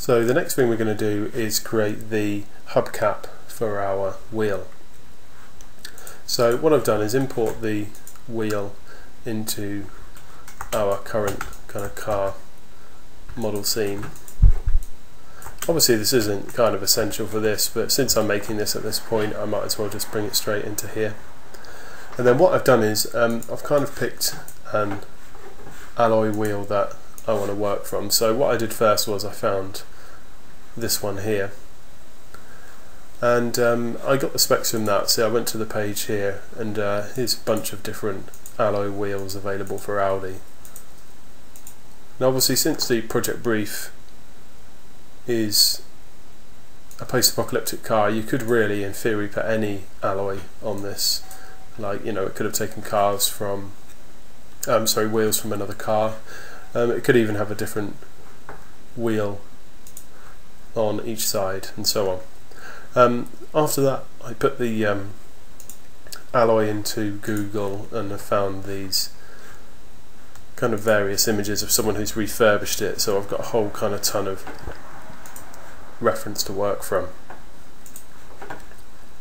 So the next thing we're going to do is create the hubcap for our wheel. So what I've done is import the wheel into our current kind of car model scene. Obviously this isn't kind of essential for this, but since I'm making this at this point, I might as well just bring it straight into here. And then what I've done is I've kind of picked an alloy wheel that I want to work from. So what I did first was I found this one here, and I got the specs from that. So I went to the page here, and here's a bunch of different alloy wheels available for Audi. Now obviously, since the project brief is a post-apocalyptic car, you could really in theory put any alloy on this. Like, you know, it could have taken cars from wheels from another car. It could even have a different wheel on each side and so on. After that I put the alloy into Google and I found these kind of various images of someone who's refurbished it, so I've got a whole kind of ton of reference to work from.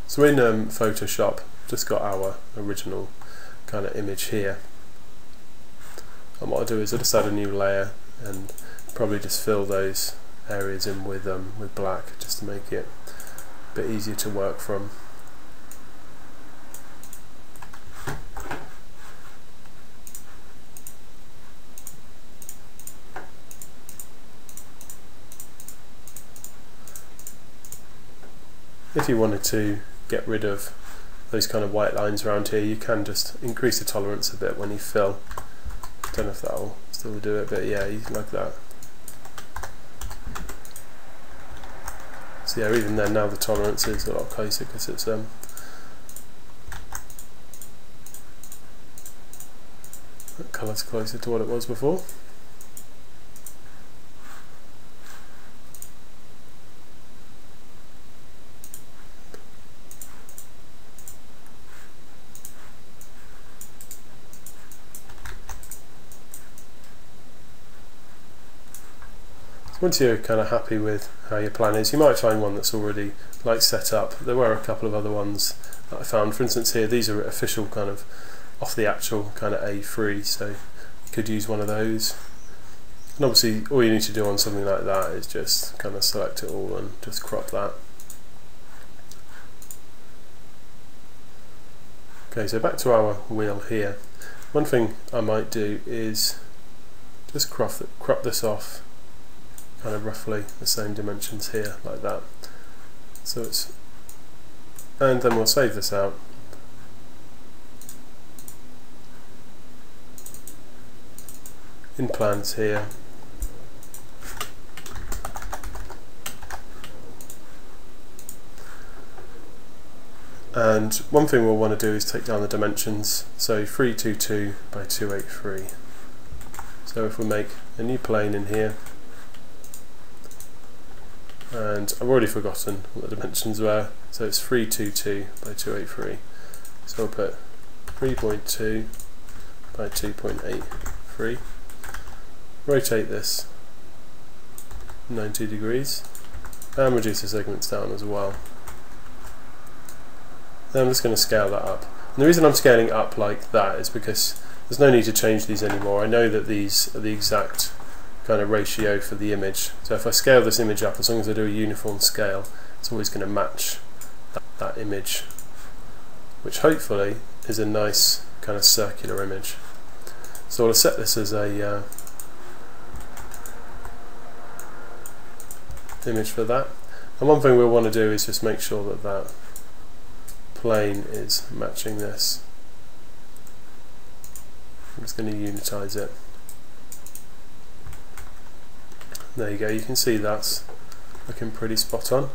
So in Photoshop, just got our original kind of image here, and what I'll do is I'll just add a new layer and probably just fill those areas in with black, just to make it a bit easier to work from. If you wanted to get rid of those kind of white lines around here, you can just increase the tolerance a bit when you fill. Don't know if that'll still do it, but yeah, like that. So yeah, even then now the tolerance is a lot closer because it's that colour's closer to what it was before. Once you're kind of happy with how your plan is, you might find one that's already like set up. There were a couple of other ones that I found. For instance here, these are official kind of off the actual kind of A3, so you could use one of those. And obviously all you need to do on something like that is just kind of select it all and just crop that. Okay, so back to our wheel here. One thing I might do is just crop this off kind of roughly the same dimensions here, like that. So it's, and then we'll save this out. In plans here. And one thing we'll want to do is take down the dimensions. So 322 by 283. So if we make a new plane in here, and I've already forgotten what the dimensions were, so it's 322 by 283. So I'll put 3.2 by 2.83. Rotate this 90 degrees and reduce the segments down as well. Then I'm just going to scale that up. And the reason I'm scaling up like that is because there's no need to change these anymore. I know that these are the exact kind of ratio for the image. So if I scale this image up, as long as I do a uniform scale, it's always going to match that image, which hopefully is a nice kind of circular image. So I'll set this as a image for that. And one thing we'll want to do is just make sure that that plane is matching this. I'm just going to unitize it. There you go, you can see that's looking pretty spot on.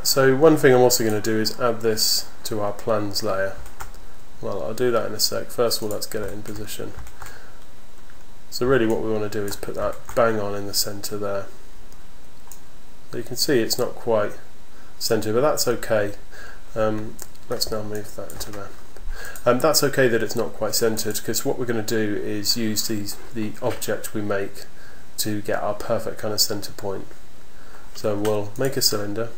So one thing I'm also going to do is add this to our plans layer. Well, I'll do that in a sec. First of all, let's get it in position. So really what we want to do is put that bang on in the center there. So you can see it's not quite centered, but that's okay. Let's now move that into there. That's okay that it's not quite centered, because what we're going to do is use the object we make to get our perfect kind of center point. So we'll make a cylinder,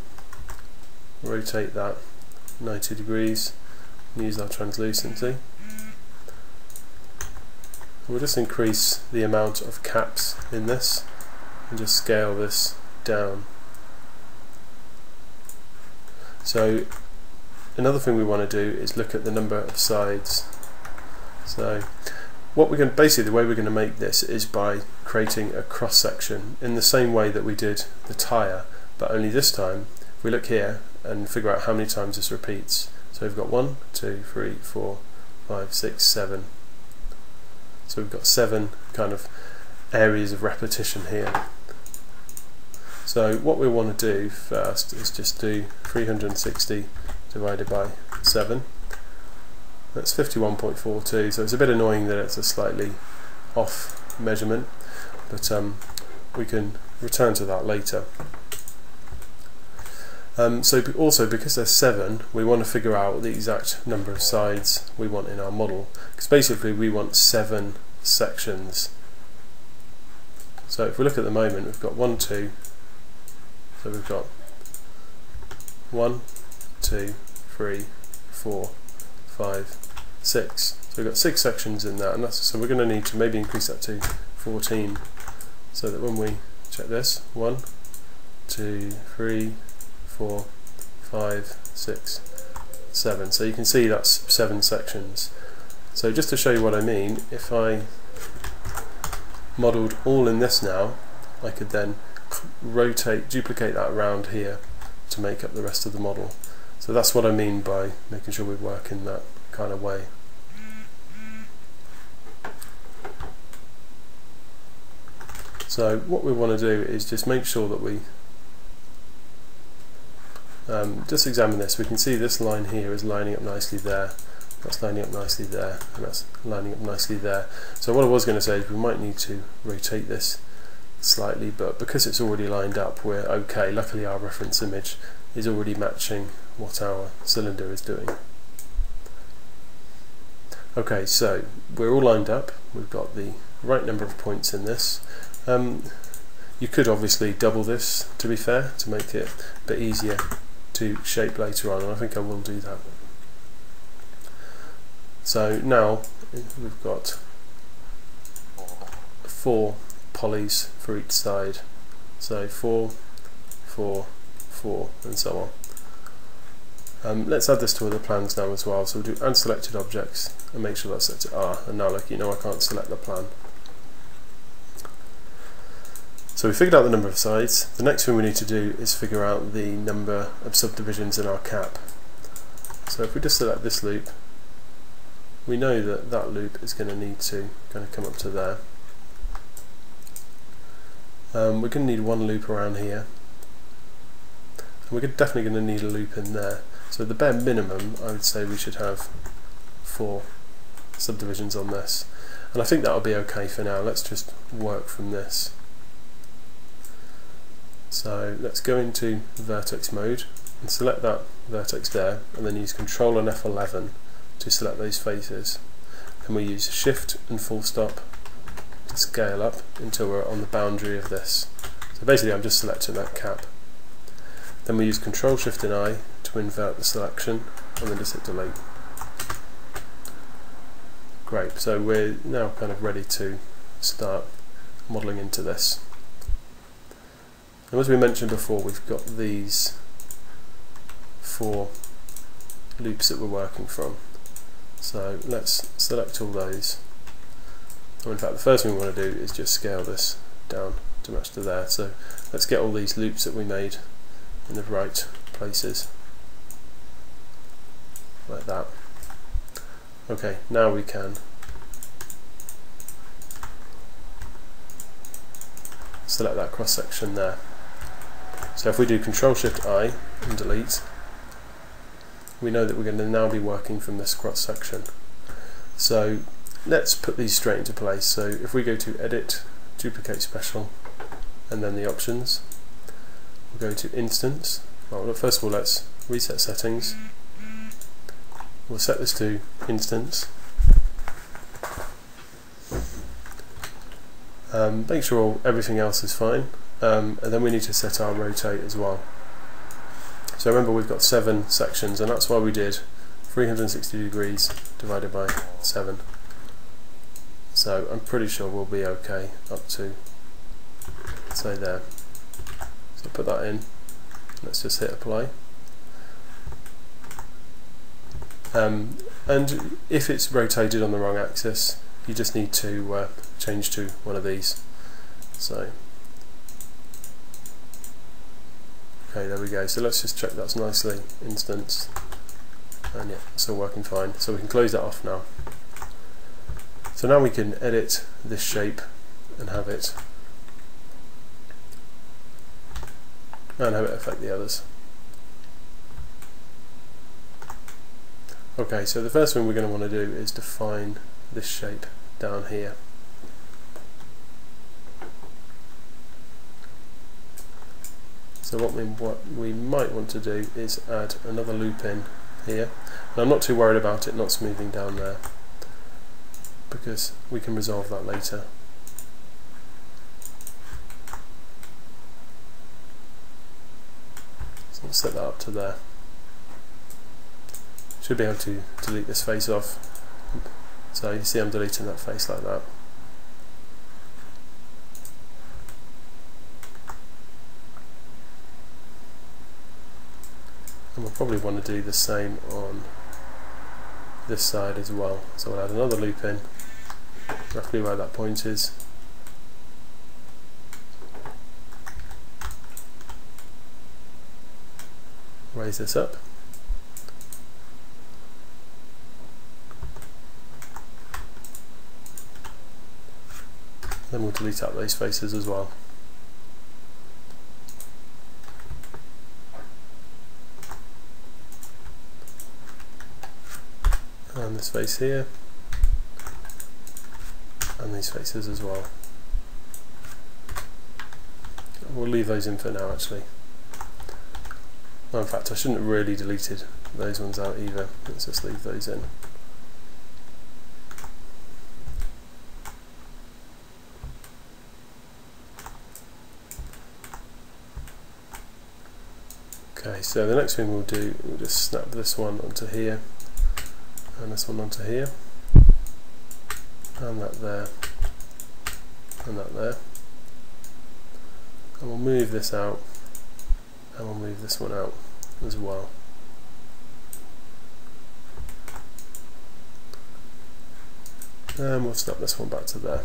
rotate that 90 degrees, use our translucency. We'll just increase the amount of caps in this and just scale this down. So another thing we want to do is look at the number of sides. So what we're going to, basically the way we're going to make this is by creating a cross section in the same way that we did the tyre, but only this time if we look here and figure out how many times this repeats. So we've got 1, 2, 3, 4, 5, 6, 7. So we've got 7 kind of areas of repetition here. So what we want to do first is just do 360 divided by 7. That's 51.42, so it's a bit annoying that it's a slightly off measurement, but we can return to that later. So also, because there's 7, we want to figure out the exact number of sides we want in our model, because basically we want 7 sections. So if we look at the moment, we've got 1, 2, so we've got 1, 2, 3, 4, 5, 6. So we've got 6 sections in that, and so we're going to need to maybe increase that to 14, so that when we check this, 1, 2, 3, 4, 5, 6, 7. So you can see that's 7 sections. So just to show you what I mean, if I modelled all in this now, I could then duplicate that around here to make up the rest of the model. So that's what I mean by making sure we work in that kind of way. So what we want to do is just make sure that we just examine this. We can see this line here is lining up nicely there, that's lining up nicely there, and that's lining up nicely there. So what I was going to say is we might need to rotate this slightly, but because it's already lined up, we're okay. Luckily our reference image is already matching what our cylinder is doing. Okay, so we're all lined up, we've got the right number of points in this. You could obviously double this, to be fair, to make it a bit easier to shape later on, and I think I will do that. So now we've got 4 polys for each side, so 4, 4, 4, and so on. Let's add this to other plans now as well. So we'll do unselected objects and make sure that's set to R, and now look, you know I can't select the plan. So we figured out the number of sides. The next thing we need to do is figure out the number of subdivisions in our cap. So if we just select this loop, we know that that loop is going to need to kind of come up to there. We're going to need 1 loop around here, and we're definitely going to need a loop in there. So the bare minimum, I would say we should have 4 subdivisions on this, and I think that'll be okay for now. Let's just work from this. So let's go into vertex mode and select that vertex there, and then use Control and F11 to select those faces. Then we use Shift and full stop to scale up until we're on the boundary of this. So basically I'm just selecting that cap. Then we use Control Shift and I to invert the selection, and then just hit delete. Great, so we're now kind of ready to start modelling into this. And as we mentioned before, we've got these 4 loops that we're working from. So let's select all those. And in fact, the first thing we want to do is just scale this down to match to there. So let's get all these loops that we made in the right places, like that. Okay, now we can select that cross section there. So if we do Control Shift I and delete, we know that we're going to now be working from this cross section. So let's put these straight into place. So if we go to Edit, Duplicate Special, and then the options, we'll go to Instance. Well, first of all, let's reset settings. We'll set this to Instance. Make sure everything else is fine, and then we need to set our rotate as well. So remember, we've got 7 sections, and that's why we did 360 degrees divided by 7. So I'm pretty sure we'll be okay up to, say, there. So put that in. Let's just hit apply. And if it's rotated on the wrong axis, you just need to change to one of these. So, okay, there we go. So let's just check that's nicely instanced, and yeah, it's all working fine. So we can close that off now. So now we can edit this shape and have it affect the others. Okay, so the first thing we're going to want to do is define this shape down here. So what we might want to do is add another loop in here. And I'm not too worried about it not smoothing down there, because we can resolve that later. So let's set that up to there. Should be able to delete this face off. So you see I'm deleting that face like that. And we'll probably want to do the same on this side as well. So we'll add another loop in, roughly where that point is. Raise this up. Then we'll delete out those faces as well. And this face here, and these faces as well. We'll leave those in for now actually. Oh, in fact, I shouldn't have really deleted those ones out either. Let's just leave those in. Okay, so the next thing we'll do, we'll just snap this one onto here, and this one onto here, and that there, and that there. And we'll move this out, and we'll move this one out as well. And we'll snap this one back to there.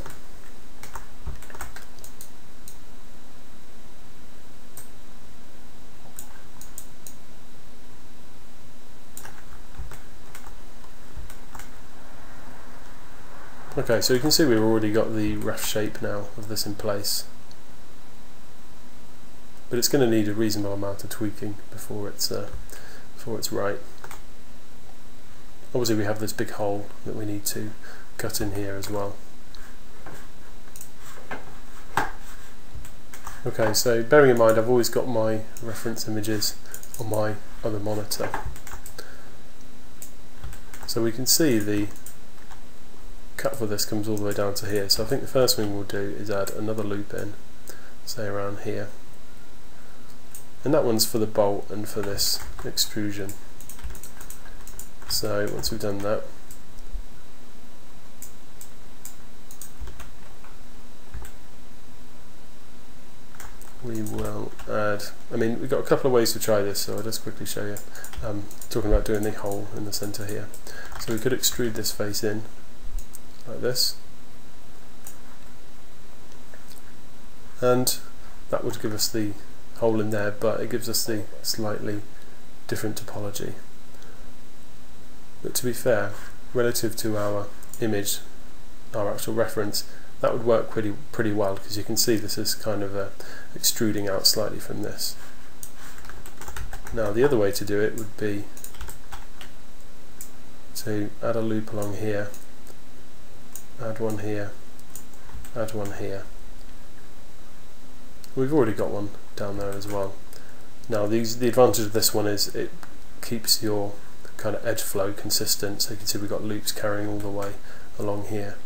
Okay, so you can see we've already got the rough shape now of this in place, but it's going to need a reasonable amount of tweaking before it's right. Obviously we have this big hole that we need to cut in here as well. Okay, so bearing in mind I've always got my reference images on my other monitor, so we can see the cut for this comes all the way down to here. So I think the first thing we'll do is add another loop in, say around here, and that one's for the bolt and for this extrusion. So once we've done that, we will add, I mean we've got a couple of ways to try this, so I'll just quickly show you. Talking about doing the hole in the centre here. So we could extrude this face in like this, and that would give us the hole in there, but it gives us the slightly different topology. But to be fair, relative to our image, our actual reference, that would work pretty well, because you can see this is kind of extruding out slightly from this. Now the other way to do it would be to add a loop along here, add one here, add one here. We've already got one down there as well. Now the advantage of this one is it keeps your kind of edge flow consistent, so you can see we've got loops carrying all the way along here.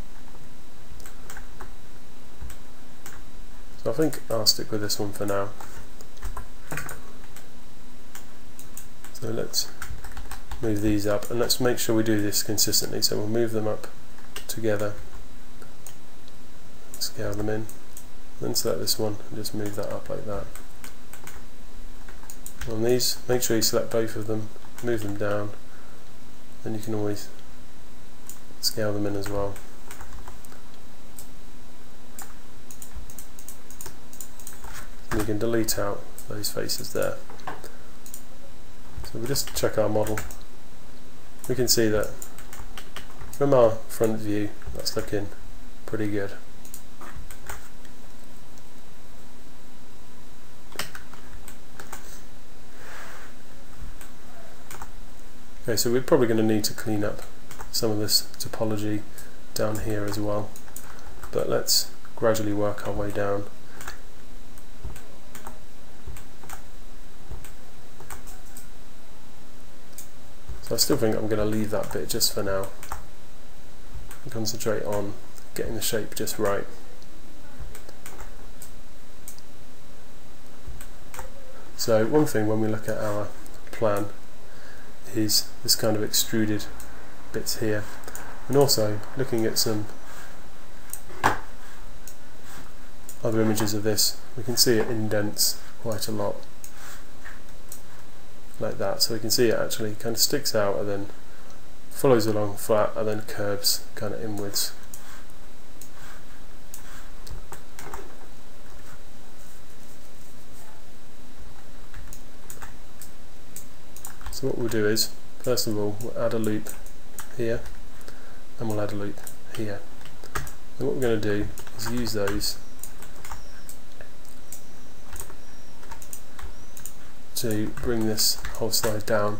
So I think I'll stick with this one for now. So let's move these up, and let's make sure we do this consistently. So we'll move them up together, scale them in, then select this one and just move that up like that. On these, make sure you select both of them, move them down, then you can always scale them in as well. And you can delete out those faces there. So we just check our model. We can see that from our front view that's looking pretty good. Okay, so we're probably going to need to clean up some of this topology down here as well, but let's gradually work our way down. So I still think I'm going to leave that bit just for now and concentrate on getting the shape just right. So one thing when we look at our plan is this kind of extruded bits here, and also looking at some other images of this, we can see it indents quite a lot like that, so we can see it actually kind of sticks out and then follows along flat and then curves kind of inwards. So what we'll do is, first of all, we'll add a loop here and we'll add a loop here. And what we're going to do is use those to bring this whole slide down.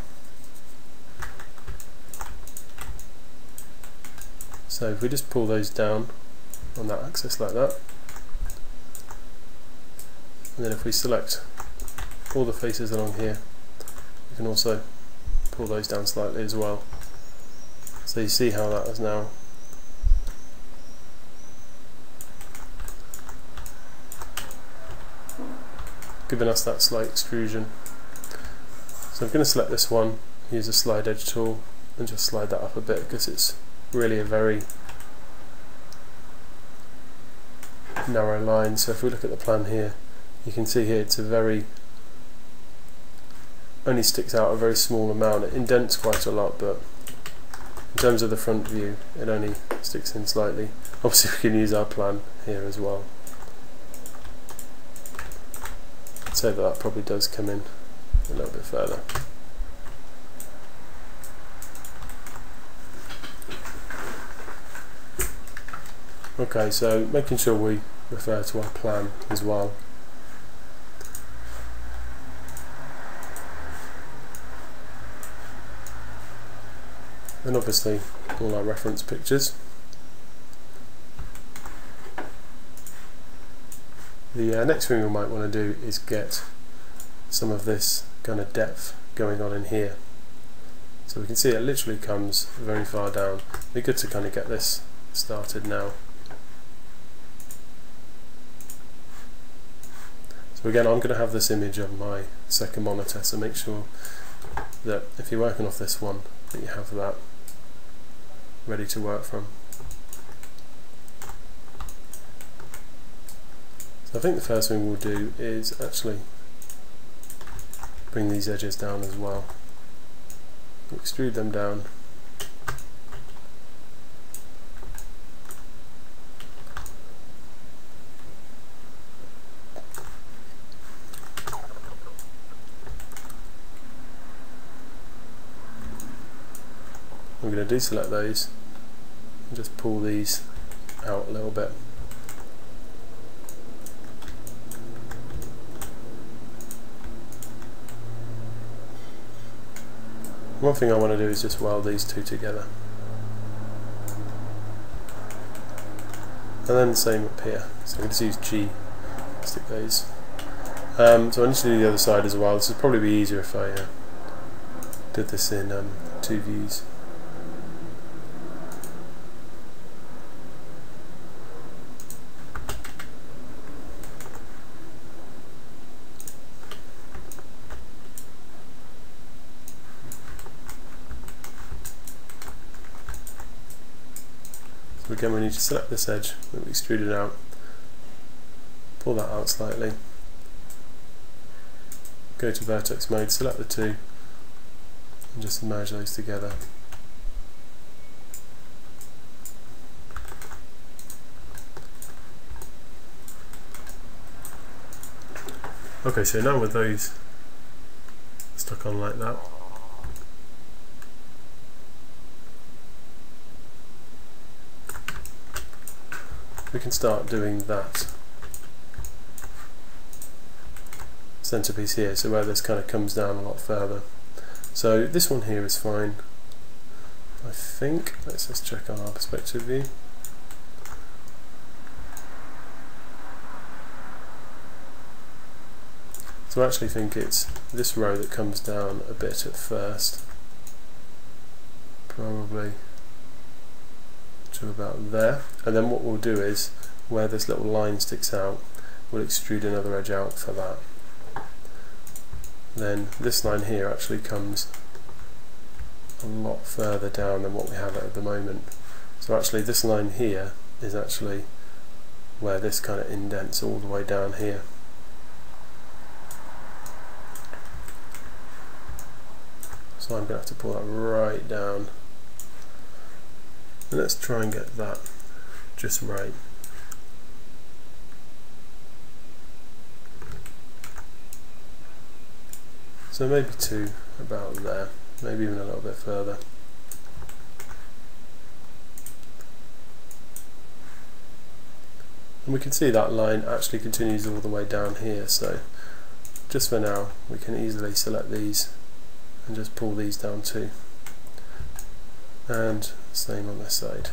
So if we just pull those down on that axis like that, and then if we select all the faces along here, we can also pull those down slightly as well. So you see how that is now giving us that slight extrusion. So I'm going to select this one, use the slide edge tool and just slide that up a bit because it's really a very narrow line. So if we look at the plan here, you can see here it's a very, only sticks out a very small amount. It indents quite a lot, but in terms of the front view it only sticks in slightly. Obviously we can use our plan here as well. I'd say that probably does come in a little bit further. Okay, so making sure we refer to our plan as well. And obviously all our reference pictures. The next thing we might want to do is get some of this kind of depth going on in here. So we can see it literally comes very far down. It'd be good to kind of get this started now. So again, I'm going to have this image on my second monitor, so make sure that if you're working off this one that you have that ready to work from. So I think the first thing we'll do is actually bring these edges down as well. Extrude them down. I'm going to deselect those and just pull these out a little bit. One thing I want to do is just weld these two together. And then the same up here. So I'm going to use G to stick those. So I need to do the other side as well. This would probably be easier if I did this in two views. again we need to select this edge that we extruded out, pull that out slightly, go to vertex mode, select the two, and just merge those together. Okay, so now with those stuck on like that, we can start doing that centerpiece here, so where this kind of comes down a lot further. So this one here is fine, I think. Let's just check on our perspective view. So I actually think it's this row that comes down a bit at first, probably to about there, and then what we'll do is, where this little line sticks out, we'll extrude another edge out for that. Then this line here actually comes a lot further down than what we have at the moment. So actually this line here is actually where this kind of indents all the way down here. So I'm going to have to pull that right down. And let's try and get that just right. So maybe two about there, maybe even a little bit further. And we can see that line actually continues all the way down here, so just for now we can easily select these and just pull these down too. And same on this side.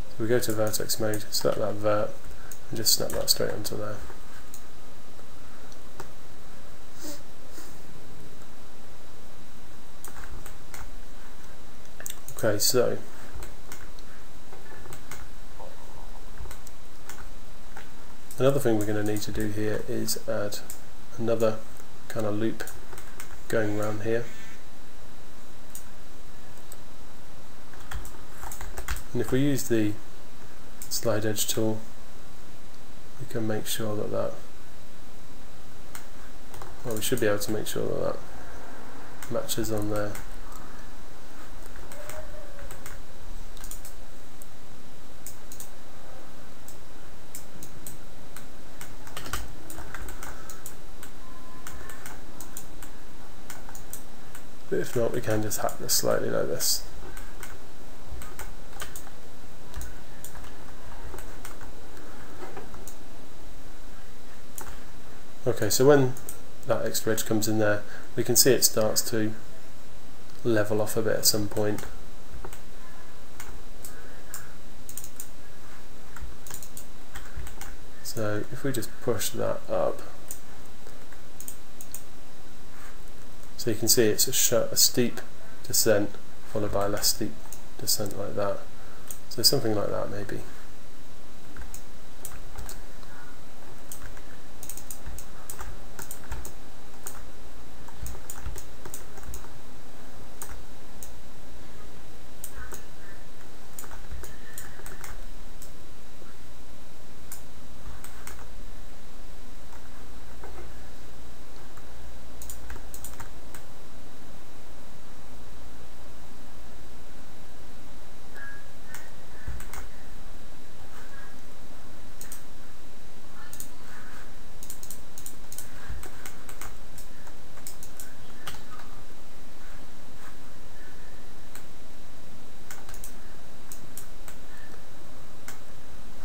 So we go to vertex mode, select that vert, and just snap that straight onto there. Okay, so another thing we're going to need to do here is add another kind of loop going around here. And if we use the slide edge tool, we can make sure that well, we should be able to make sure that matches on there. But if not, we can just hack this slightly like this. Okay, so when that extra edge comes in there, we can see it starts to level off a bit at some point. So if we just push that up, so you can see it's a steep descent followed by a less steep descent like that. So something like that maybe.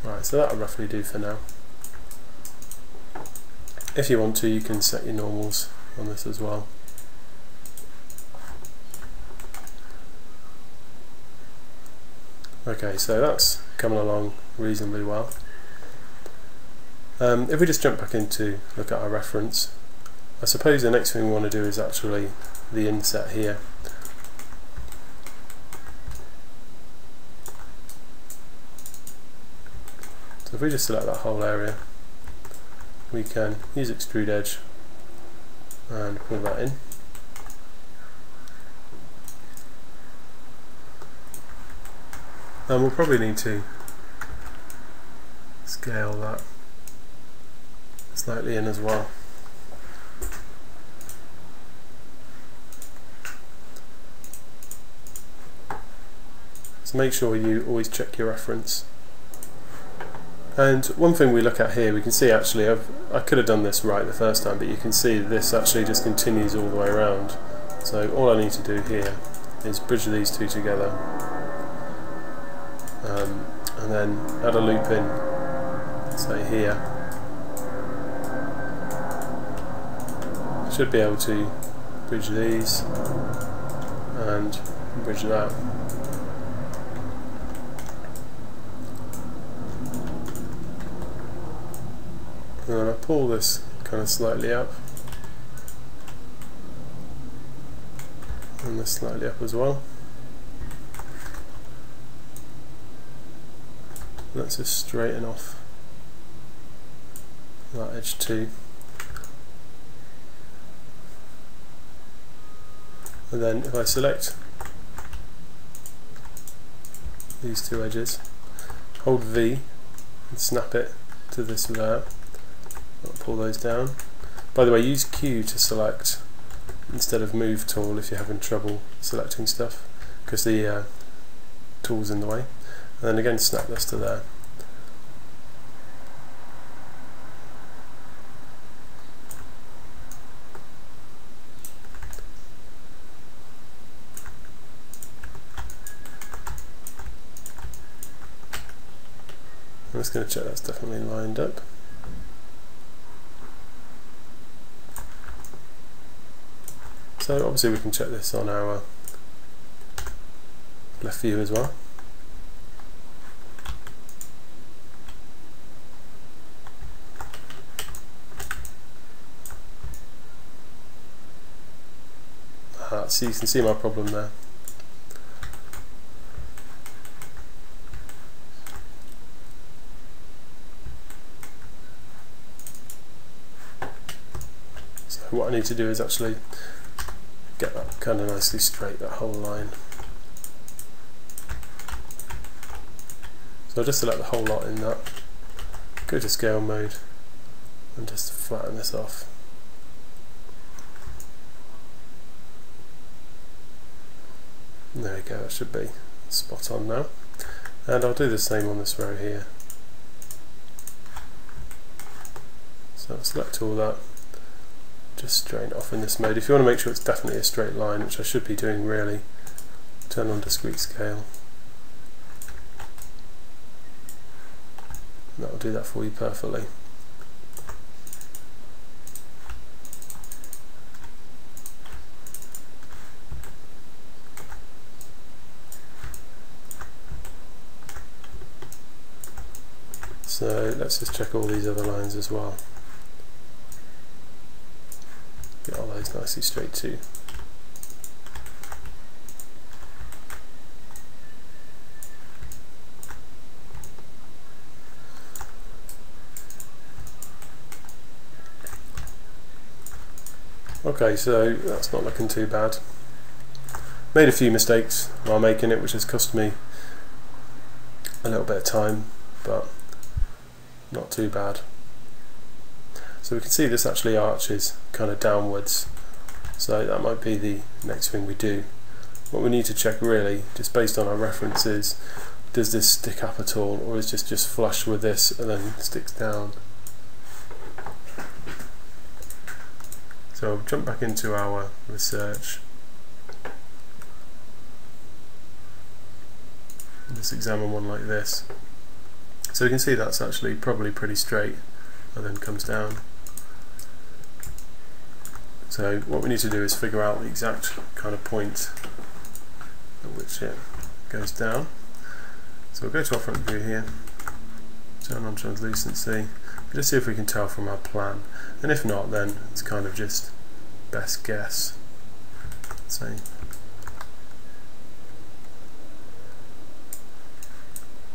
Right, so that'll roughly do for now. If you want to, you can set your normals on this as well. Okay, so that's coming along reasonably well. If we just jump back into look at our reference, I suppose the next thing we want to do is actually the inset here. So if we just select that whole area, we can use extrude edge and pull that in. And we'll probably need to scale that slightly in as well. So make sure you always check your reference. And one thing we look at here, we can see actually, I could have done this right the first time, but you can see this actually just continues all the way around. So all I need to do here is bridge these two together, and then add a loop in, say here. Should be able to bridge these and bridge that. And then I pull this kind of slightly up, and this slightly up as well. Let's just straighten off that edge too. And then if I select these two edges, hold V and snap it to this there. I'll pull those down. By the way, use Q to select instead of Move tool if you're having trouble selecting stuff, because the tool's in the way. And then again snap this to there. I'm just going to check that's definitely lined up. So obviously we can check this on our left view as well. So you can see my problem there. So what I need to do is actually get that kind of nicely straight, that whole line. So I'll just select the whole lot in that, go to scale mode and just flatten this off. And there we go, that should be spot on now. And I'll do the same on this row here. So I'll select all that, just straighten it off in this mode. If you want to make sure it's definitely a straight line, which I should be doing really, turn on discrete scale. And that will do that for you perfectly. So let's just check all these other lines as well. Get all those nicely straight too. Okay, so that's not looking too bad. Made a few mistakes while making it, which has cost me a little bit of time, but not too bad. So we can see this actually arches kind of downwards, so that might be the next thing we do. What we need to check really, just based on our references, does this stick up at all, or is it just flush with this and then sticks down? So I'll jump back into our research. Just examine one like this. So you can see that's actually probably pretty straight and then comes down. So what we need to do is figure out the exact kind of point at which it goes down. So we'll go to our front view here, turn on translucency, just see if we can tell from our plan, and if not, then it's kind of just best guess. So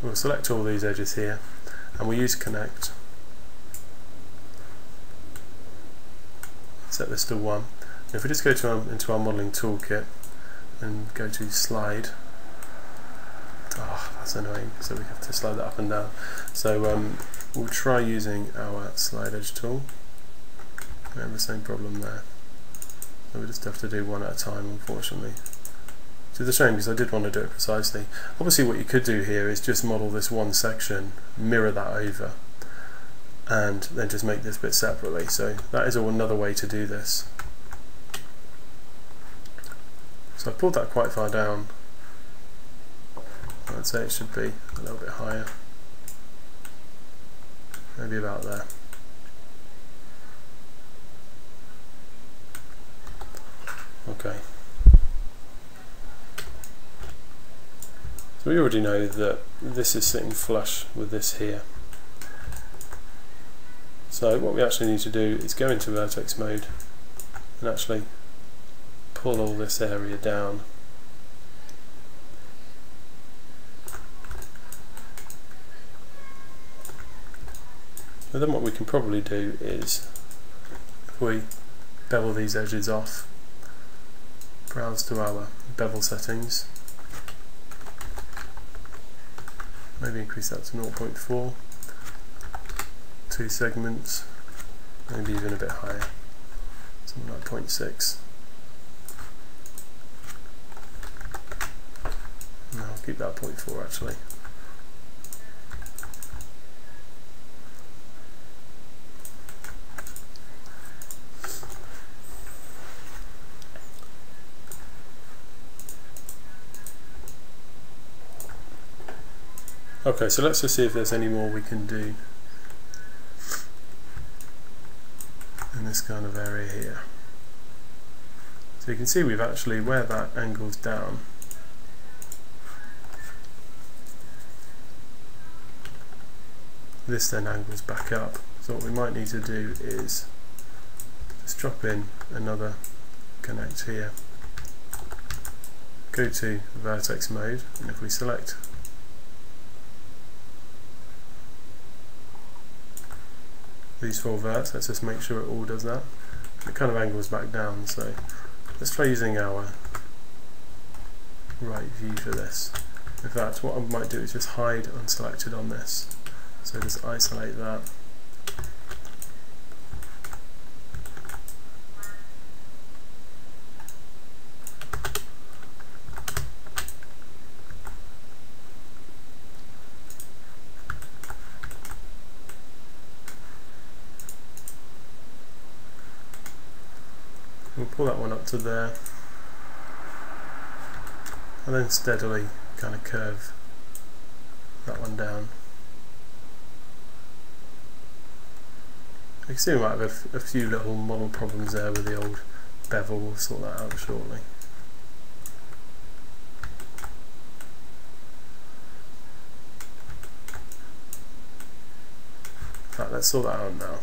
we'll select all these edges here and we'll use connect. Set this to 1. And if we just go to into our modelling toolkit and go to slide, Oh, that's annoying, so we have to slide that up and down. So we'll try using our slide edge tool. We have the same problem there. So we just have to do one at a time, unfortunately. Which is a shame, because I did want to do it precisely. Obviously what you could do here is just model this one section, mirror that over, and then just make this bit separately. So that is another way to do this. So I've pulled that quite far down. I'd say it should be a little bit higher. Maybe about there. Okay. So we already know that this is sitting flush with this here. So what we actually need to do is go into vertex mode and actually pull all this area down. And then what we can probably do is, if we bevel these edges off, browse to our bevel settings, maybe increase that to 0.4, 2 segments, maybe even a bit higher, something like 0.6. No, I'll keep that at 0.4 actually. Okay, so let's just see if there's any more we can do in this kind of area here. So you can see we've actually, where that angles down, this then angles back up. So what we might need to do is just drop in another connect here, go to vertex mode, and if we select these 4 verts, let's just make sure it all does that. It kind of angles back down, so let's try using our right view for this. In fact, what I might do is just hide unselected on this. So just isolate that. We'll pull that one up to there, and then steadily kind of curve that one down. You can see we might have a few little model problems there with the old bevel. We'll sort that out shortly. In fact, let's sort that out now.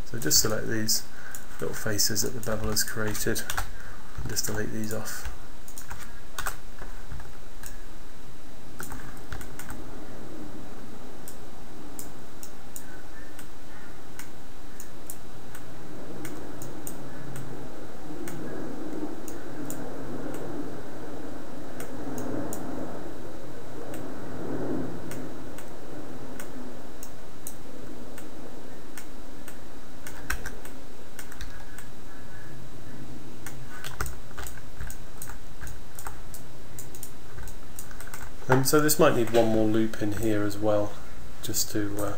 So just select these little faces that the bevel has created and just delete these off. So this might need one more loop in here as well, just to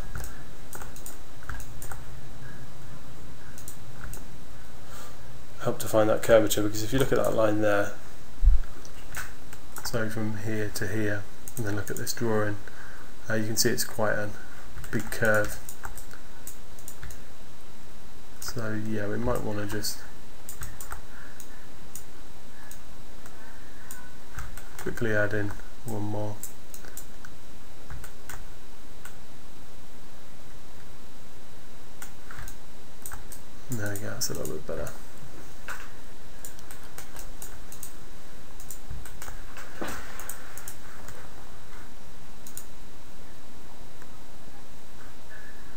help define that curvature, because if you look at that line there, so from here to here, and then look at this drawing, you can see it's quite a big curve. So yeah, we might want to just quickly add in one more. There we go, that's a little bit better.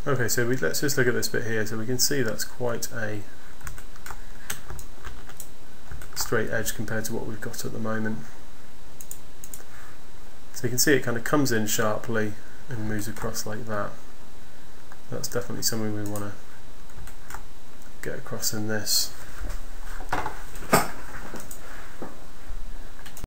Okay, so let's just look at this bit here. So we can see that's quite a straight edge compared to what we've got at the moment. So you can see it kind of comes in sharply and moves across like that. That's definitely something we want to get across in this.